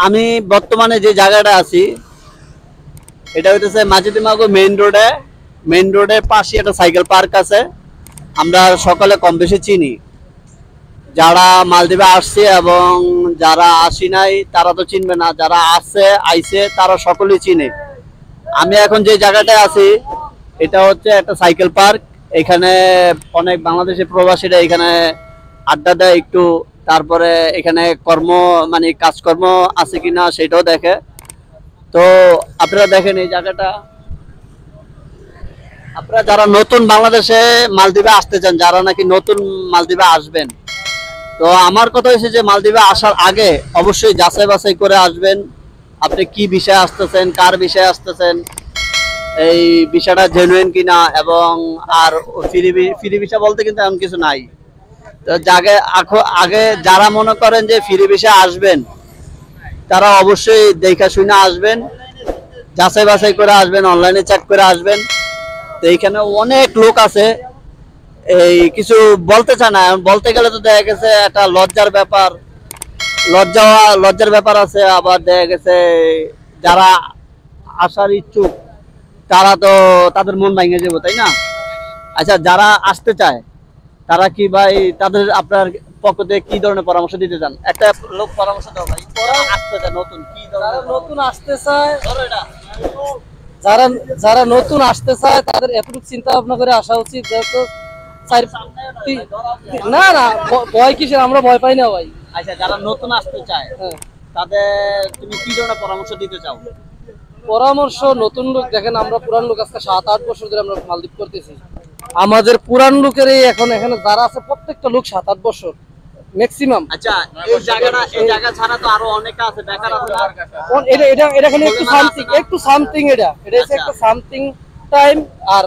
আমি বর্তমানে যে জায়গাটা আছি এটা হইতেছে মাঝিদিমাগো মেইন রোডের পাশে একটা সাইকেল পার্ক আছে। আমরা সকালে কম বেশি চিনি, যারা মালদ্বীপে আসছে এবং যারা আসি নাই তারা তো চিনবে না, যারা আইছে তারা সকলেই চিনে। আমি এখন যে জায়গাটায় আছি এটা হচ্ছে একটা সাইকেল পার্ক। এখানে অনেক বাংলাদেশি প্রবাসীরা এখানে আড্ডা দেয় একটু, তারপরে এখানে মানে কাজকর্ম আছে কিনা সেটাও দেখে। তো আপনারা দেখেন এই জায়গাটা, আপনারা যারা নতুন বাংলাদেশে মালদ্বীপে আসতে চান, যারা নাকি নতুন মালদ্বীপে আসবেন, তো আমার কথা হচ্ছে যে মালদ্বীপে আসার আগে অবশ্যই যাচাই বাছাই করে আসবেন। আপনি কি বিষয়ে আসতেছেন, কার বিষয়ে আসতেছেন, এই বিষয়টা জেনুইন কিনা, এবং আর ফ্রি ভিসা বলতে কিন্তু এমন কিছু নাই। তো আগে যারা মনে করেন যে ফ্রি ভিসা আসবেন তারা অবশ্যই দেখা শুনে আসবেন, যাচাই বাছাই করে আসবেন, অনলাইনে চেক করে আসবেন। তো এইখানে অনেক লোক আছে, এই কিছু বলতে চায় না, বলতে গেলে তো দেখা গেছে একটা লজ্জার ব্যাপার আছে। আবার দেখা গেছে যারা আসার ইচ্ছুক তারা তো তাদের মন ভেঙে যাবো, তাই না? আচ্ছা, যারা আসতে চায় তারা কি ভাই, তাদের আপনার পক্ষ থেকে কি ধরনের পরামর্শ দিতে চান? একটা লোক পরামর্শ দাও ভাই, আসতে চায় নতুন, কি ধরনের নতুন আসতে চায়, যারা নতুন আসতে চায় তাদের এতটুকু চিন্তা ভাবনা করে আসা উচিত। না না, ভয় কিসের, আমরা ভয় পাই না ভাই। আচ্ছা, যারা নতুন আসতে চায় তাদের তুমি কি ধরনের পরামর্শ দিতে চাও? পরামর্শ, নতুন লোক দেখেন, আমরা পুরান লোক আজকে 7-8 বছর ধরে আমরা মালদ্বীপ করতেছি। আমাদের পুরান লোকেরই এখন এখানে যারা আছে প্রত্যেকটা লোক 7-8 বছর ম্যাক্সিমাম। আচ্ছা, এই জায়গা ছাড়া তো আরো অনেকে আছে, বেকার আছে। এটা খালি একটু সামথিং এটা হচ্ছে একটা সামথিং টাইম। আর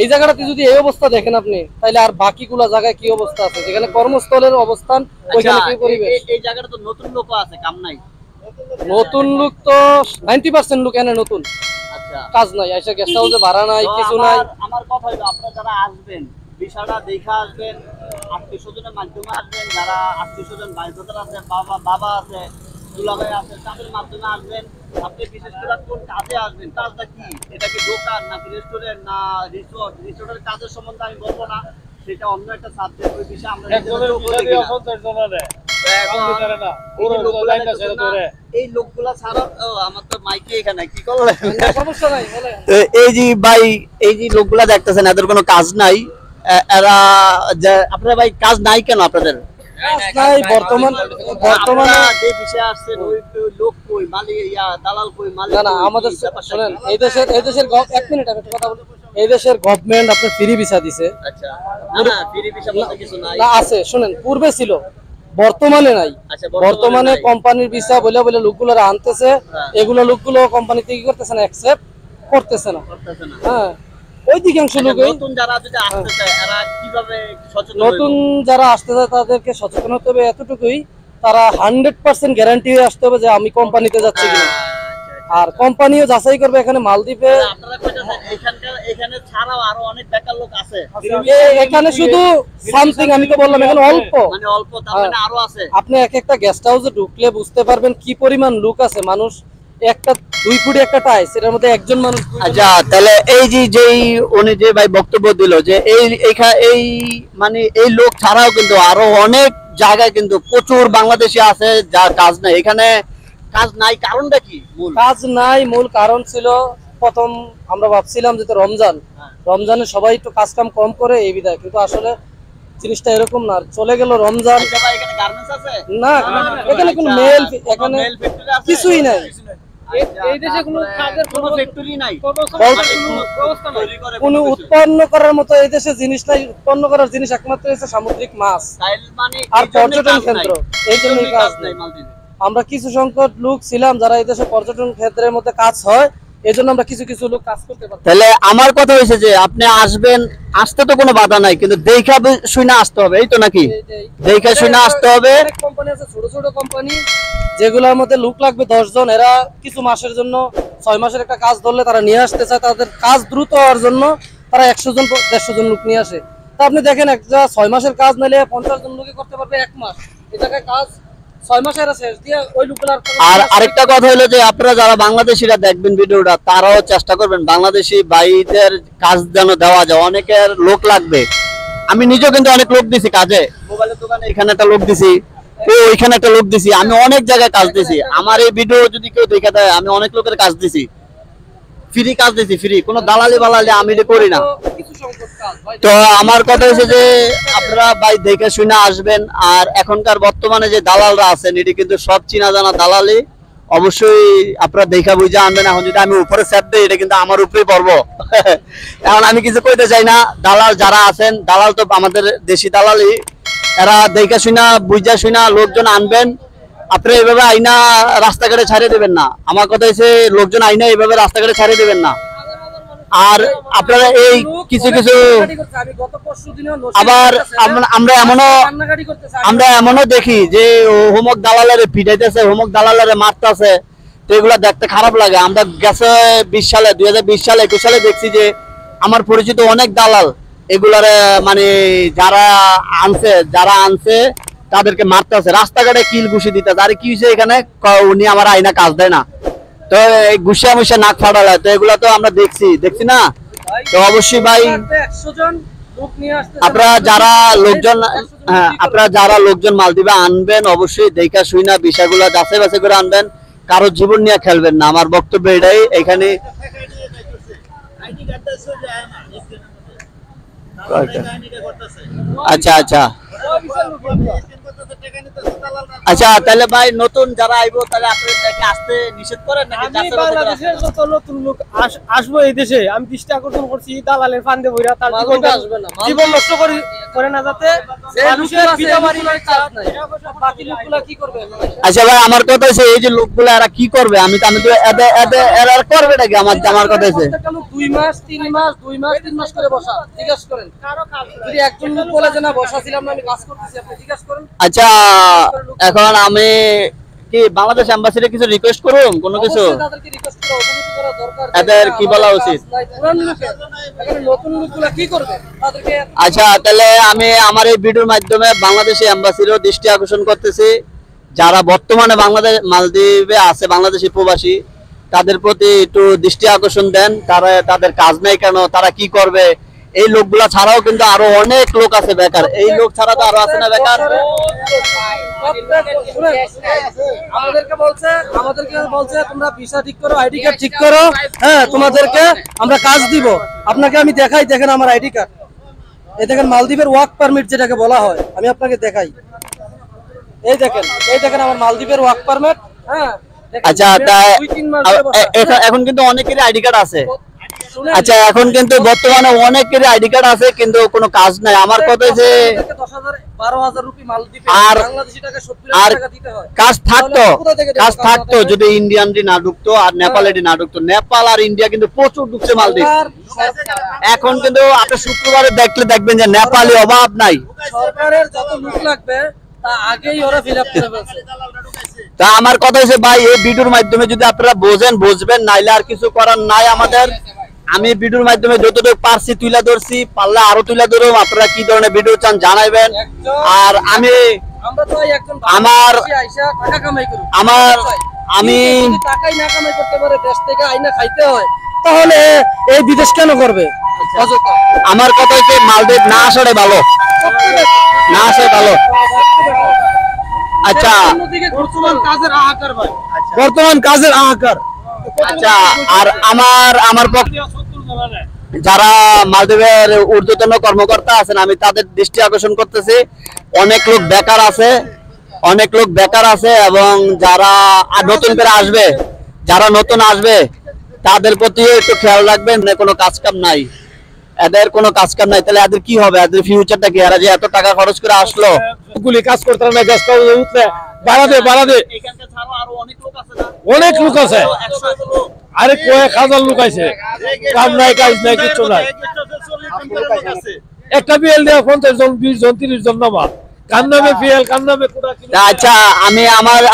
এই জায়গাটাতে যদি এই অবস্থা দেখেন আপনি, তাহলে আর বাকিগুলো জায়গায় কি অবস্থা আছে, যেখানে কর্মস্থলের অবস্থান ওইখানে কি পরিবেশ। এই জায়গাটা তো নতুন লোকও আছে, কাম নাই। নতুন লোক তো 90% লোক এনে নতুন, আচ্ছা, কাজ নাই, আইসা গেস্ট হাউসে ভাড়া নাই, কিছু নাই। আমার কথা হলো আপনারা যারা আসবেন বিষয়টা দেখা আসবেন, আত্মীয় স্বজনের মাধ্যমে আসবেন, যারা আত্মীয় স্বজন ভাই বোনেরা আছে, বাবা আছে, দুলাভাই আছে, তাদের মাধ্যমে আসবেন। আপনি বিশেষ করে কোন কাজে আসবেন, কাজটা কি, এটা কি দোকান নাকি রেস্টুরেন্ট না রিসোর্টের কাজের সম্বন্ধে আমি বলবো না, সেটা অন্য একটা সাবজেক্ট। ওই বিষয়ে আমরা এই লোকগুলা ছাড়া আমার তো মাইকে এখানে কি করলেন, সমস্যা নাই। এই যে ভাই, এই যে লোকগুলা দেখতেছেন এদের কোনো কাজ নাই, এরা আপনারা ভাই কাজ নাই কেন আপনাদের? বর্তমানে যে বিষয়ে আসছেন ওই লোক কই, মালিক দালাল কই, মালিক না আমাদের শুনেন, এই দেশের 1 মিনিট আমি কথা বলবো। এই দেশের গভর্নমেন্ট আপনার ফ্রি ভিসা দিছে। আচ্ছা, না ফ্রি ভিসা বলতে কিছু নাই, না আছে, শুনেন, পূর্বে ছিল, বর্তমানে নাই। বর্তমানে কোম্পানির ভিসা বলে লোকগুলো আনতেছে, এগুলো লোকগুলো কোম্পানি থেকে কি করতেছে না, অ্যাকসেপ্ট করতেছে না। হ্যাঁ, অধিকাংশ লোক নতুন যারা যদি আসতে চায় এরা কিভাবে সচেতন? নতুন যারা আসতে চায় তাদেরকে সচেতন হতে হবে এতটুকুই, তারা 100% গ্যারান্টি হয়ে আসতে হবে যে আমি কোম্পানিতে যাচ্ছি কিনা। আর কোম্পানিও যাচাই করবে এখানে মালদ্বীপে। আপনারা কইতেছেন এখানে ছাড়াও আরো অনেক বেকার লোক আছে, এখানে শুধু সামথিং, আমি তো বললাম এখানে অল্প, মানে অল্প, তার মানে আরো আছে। আপনি একটা গেস্ট হাউসে ঢুকলে বুঝতে পারবেন কি পরিমাণ লোক আছে। মানুষ একটা 2 ফুট একটা টাই, সেটার মধ্যে একজন মানুষ। আচ্ছা, তাহলে এই যেই উনি যে ভাই বক্তব্য দিল যে এই মানে এই লোক ছাড়াও কিন্তু আরো অনেক জায়গায় কিন্তু প্রচুর বাংলাদেশি আছে যার কাজ নাই। এখানে কাজ নাই, কারণটা কি? কাজ নাই, মূল কারণ ছিল প্রথম আমরা ভাবছিলাম যে রমজানে সবাই একটু কাজ কাম কম করে এই বিদায়, কিন্তু আসলে জিনিসটা এরকম না। চলে গেল রমজান, না এখানে কোনো মেল, এখানে কিছুই নাই। এই দেশে কোনো কাজের কোনো ফ্যাক্টরি নাই, কোনো উৎপন্ন করার মতো এই দেশে জিনিস নাই। উৎপন্ন করার জিনিস একমাত্র হচ্ছে সামুদ্রিক মাছ আর পর্যটন কেন্দ্র। এই জন্যই কাজ নাই। আমরা কিছু সংখ্যক লোক ছিলাম যারা এই দেশে পর্যটন ক্ষেত্রের মধ্যে কাজ হয়, এই জন্য আমরা কিছু লোক কাজ করতে পারি। তাহলে আমার কথা হয়েছে যে আপনি আসবেন, আসতে তো কোনো বাধা নাই, কিন্তু দেখা শুনে আসতে হবে, এই তো নাকি? দেখা শুনে আসতে হবে। কোম্পানি আছে, ছোট ছোট কোম্পানি, যেগুলোর মধ্যে লোক লাগবে 10 জন, এরা কিছু মাসের জন্য 6 মাসের একটা কাজ ধরলে তারা নিয়ে আসতে চায়। তাদের কাজ দ্রুত হওয়ার জন্য তারা 100 জন 150 জন লোক নিয়ে আসে। তা আপনি দেখেন, একটা 6 মাসের কাজ নিলে 50 জন লোকে করতে পারবে 1 মাস। এই জায়গায় কাজ 6 মাস এরা শেষ দিয়ে ওই লোকগুলার আর আরেকটা কথা হলো যে আপনারা যারা বাংলাদেশিরা দেখবেন ভিডিওটা, তারাও চেষ্টা করবেন বাংলাদেশি ভাইদের কাজ যেন দেওয়া যায়। অনেকের লোক লাগবে, আমি নিজেও কিন্তু অনেক লোক দিছি কাজে, মোবাইলের দোকানে এখানে একটা লোক দিছি, ওইখানে একটা লোক দিছি, আমি অনেক জায়গায় কাজ দিছি। আমার এই ভিডিও যদি কেউ দেখে দেয়, আমি অনেক লোকের কাজ দিছি, ফ্রি কাজ দিছি, ফ্রি, কোনো দালালি বালালি আমি এটা করি না। কিছু সংকট কাজ ভাই। তো আমার কথা হচ্ছে যে আপনারা ভাই দেখে শুনে আসবেন। আর এখনকার বর্তমানে যে দালালরা আছেন, এটি কিন্তু সব চিনা জানা দালালি, অবশ্যই আপনারা দেখা বুঝে আনবেন। এখন যদি আমি উপরে স্যাপ দিই, এটা কিন্তু আমার উপরেই পড়বো। এখন আমি কিছু কইতে চাই না। দালাল যারা আছেন, দালাল তো আমাদের দেশি দালালি, এরা দেখা শুনা বুঝা শুনা লোকজন আনবেন। আপনারা এইভাবে আইনা রাস্তাঘাটে ছাড়িয়ে দেবেন না। আমার কথা হচ্ছে লোকজন আইনা এইভাবে রাস্তাঘাটে ছাড়িয়ে দেবেন না। আর আপনারা এই কিছু কিছু আবার আমরা এমনও দেখি যে হোমক দালালের পিটাইতেছে, হোমক দালালের মারতেছে, তো এগুলা দেখতে খারাপ লাগে। আমরা গেছে 20 সালে 2020 সালে 21 সালে দেখছি যে আমার পরিচিত অনেক দালাল এগুলারে মানে যারা আনছে তাদেরকে মারতেছে, রাস্তাঘাটে কিল ঘুষি দিতেছে। আরে কি হয়েছে এখানে, উনি আমার আইনা কাজ দেয় না, তো এই ঘুষিয়া মুষিয়া নাক ফাটালে, তো এগুলা তো আমরা দেখছি না। তো অবশ্যই ভাই আপনারা যারা লোকজন, হ্যাঁ আপনারা যারা লোকজন মালদ্বীপে আনবেন, অবশ্যই দেখা শুনা বিষয়গুলো যাচাই বাছাই করে আনবেন, কারো জীবন নিয়ে খেলবেন না। আমার বক্তব্য এটাই। এখানে আচ্ছা আচ্ছা আচ্ছা, তাহলে ভাই নতুন যারা আইবো, তাহলে আপনাদেরকে আসতে নিষেধ করেন নাকি? আমি বাংলাদেশের যত নতুন লোক আসবো এই দেশে, আমি দৃষ্টি আকর্ষণ করছি দালালের ফান্দে বইরা তার জীবন নষ্ট করে না, যাতে মানুষের বিদামারি বাকি লোকগুলা কি করবে। আচ্ছা ভাই, আমার কথা হচ্ছে এই যে লোকগুলো এরা কি করবে, আমি তো এরা করবে নাকি? আমার কথা হচ্ছে 2 মাস 3 মাস 2 মাস 3 মাস করে বসা, জিজ্ঞাসা করেন যদি একজন লোক বলে যে না বসা ছিলাম না, আমি কাজ করতেছি, আপনি জিজ্ঞাসা করেন। আচ্ছা, এখন আমি কি বাংলাদেশ এম্বাসিতে কিছু রিকোয়েস্ট করুন, কোনো কিছু তাদেরকে রিকোয়েস্ট করা অবগত করা দরকার, এদের কি বলা উচিত? নতুন লোকগুলা কি করবে তাদেরকে। আচ্ছা, তাহলে আমি আমার এই ভিডিওর মাধ্যমে বাংলাদেশি এম্বাসিরও দৃষ্টি আকর্ষণ করতেছি, যারা বর্তমানে বাংলাদেশ মালদ্বীপে আছে, বাংলাদেশি প্রবাসী, তাদের প্রতি একটু দৃষ্টি আকর্ষণ দেন। তাদের কাজ নাই কেন, তারা কি করবে? এই লোকগুলা ছাড়াও কিন্তু আরো অনেক লোক আছে বেকার, এই লোক ছাড়া তো আরো আছে না বেকার। আমাদেরকে বলছে তোমরা ভিসা ঠিক করো, আইডি কার্ড ঠিক করো, হ্যাঁ তোমাদেরকে আমরা কাজ দিব। আপনাকে আমি দেখাই, দেখেন আমার আইডি কার্ড, এই দেখেন মালদ্বীপের ওয়ার্ক পারমিট যেটাকে বলা হয়, আমি আপনাকে দেখাই। এই দেখেন আমার মালদ্বীপের ওয়ার্ক পারমিট। হ্যাঁ আচ্ছা, এখন কিন্তু অনেকেরই আইডি কার্ড আছে। আচ্ছা, এখন কিন্তু বর্তমানে অনেকেরই আইডি কার্ড আছে, কিন্তু কোনো কাজ নাই। আমার কথা যে 10,000-12,000 রুপি মালদ্বীপে আর বাংলাদেশি টাকা 70,000 টাকা দিতে হয়। কাজ থাকতো যদি ইন্ডিয়ানটি না ঢুকতো আর নেপালেরই না ঢুকতো। নেপাল আর ইন্ডিয়া কিন্তু প্রচুর ঢুকছে মালদ্বীপ। এখন কিন্তু আপনি শুক্রবারে দেখবেন যে নেপালি অভাব নাই। সরকারের যত লোক লাগবে তা আগেই ওরা ফিল আপ করে ফেলছে। তা আমার কথা হচ্ছে ভাই, এই ভিডিওর মাধ্যমে যদি আপনারা বুঝবেন, নাইলে আর কিছু করার নাই আমাদের। আমি ভিডিওর মাধ্যমে যতটুকু পারছি তুলে ধরছি, পারলে আরো তুলে ধরো। আপনারা কি ধরনের ভিডিও চান জানাইবেন। আর আমি টাকাই না কামাই করতে পারে, দেশ থেকে আইনা খাইতে হয়, তাহলে এই বিদেশ কেন করবে? আমার কথা হচ্ছে মালদ্বীপ না আসাটাই ভালো, না আসাই ভালো। আচ্ছা, বর্তমান কাজের হাহাকার। আচ্ছা, আর আমার পক্ষে যারা মালদ্বীপের ঊর্ধ্বতন কর্মকর্তা আছেন, আমি তাদের দৃষ্টি আকর্ষণ করতেছি, অনেক লোক বেকার আছে, এবং যারা নতুন করে আসবে, যারা নতুন আসবে তাদের প্রতি একটু খেয়াল রাখবেন। কোনো কাজ কাম নাই, এদের কোনো কাজ কাম নাই, তাহলে এদের কি হবে? এদের ফিউচারটা কি? এরা যে এত টাকা খরচ করে আসলো, গুলি কাজ করতে না, গ্যাস উঠলে বাড়া দে। অনেক লোক আছে, আরে কয়েক হাজার লোক আছে, কাম নাই কাজ নাই কিছু নাই। একটা বিএল দেওয়া 50 জন 20 জন 30 জন নামা, কাম নামে বিএল, কাম নামে কোটা। আচ্ছা,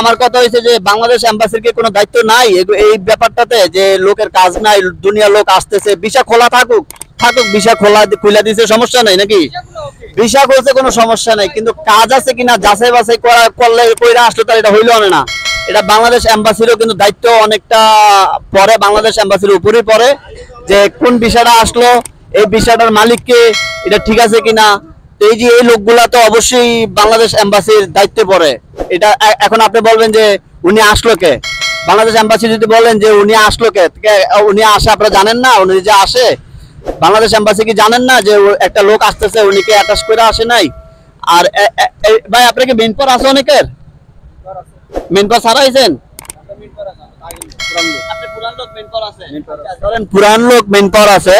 আমার কথা হয়েছে যে বাংলাদেশ এম্বাসির কি কোনো দায়িত্ব নাই এই ব্যাপারটাতে, যে লোকের কাজ নাই, দুনিয়া লোক আসতেছে, ভিসা খোলা থাকুক, ভিসা খুলে দিছে, সমস্যা নাই নাকি? ভিসা করতে কোনো সমস্যা নাই, কিন্তু কাজ আছে কিনা যাচাই বাছাই করলে কইরা আসলে তার এটা হইলো না। এটা বাংলাদেশ এম্বাসিরও কিন্তু দায়িত্ব অনেকটা পরে, বাংলাদেশ এম্বাসির উপরেই পড়ে যে কোন ভিসাটা আসলো, এই ভিসাটার মালিককে, এটা ঠিক আছে কিনা। তো এই যে এই লোকগুলা তো অবশ্যই বাংলাদেশ এম্বাসির দায়িত্বে পড়ে। এটা এখন আপনি বলবেন যে উনি আসলো কে, বাংলাদেশ এম্বাসি যদি বলেন যে উনি আসলো কে, উনি আসে আপনারা জানেন না, উনি যে আসে বাংলাদেশ এম্বাসি কি জানেন না যে একটা লোক আসতেছে, উনি কি অ্যাটাচ করে আসে নাই? আর ভাই আপনার কি মেন পাওয়ার আছে অনেকের? মেন পাওয়ার ছাড়া আইছেন? পুরান লোক মেন পাওয়ার আছে,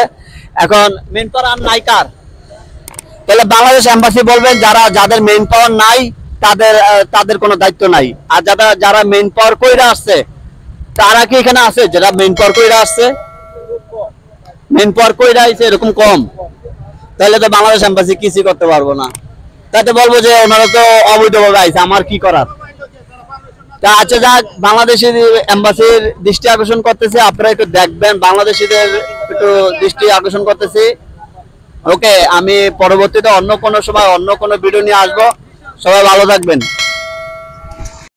এখন মেন পাওয়ার আর নাই কার? তাহলে বাংলাদেশ এম্বাসি বলবেন যাদের মেন পাওয়ার নাই তাদের কোনো দায়িত্ব নাই, আর যারা মেন পাওয়ার কইরা আসছে তারা কি এখানে আছে? যারা মেন পাওয়ার কইরা আসছে, মেন পাওয়ার কইরা আইছে এরকম কম, তাহলে তো বাংলাদেশ এম্বাসি কিছুই করতে পারবো না। তাতে বলবো যে ওনারা তো অবৈধভাবে আইছে, আমার কি করার। তা আচ্ছা যাক, বাংলাদেশের এম্বাসির দৃষ্টি আকর্ষণ করতেছে, আপনারা একটু দেখবেন, বাংলাদেশিদের একটু দৃষ্টি আকর্ষণ করতেছি। ওকে, আমি পরবর্তীতে অন্য কোনো সময় অন্য কোনো ভিডিও নিয়ে আসবো। সবাই ভালো থাকবেন।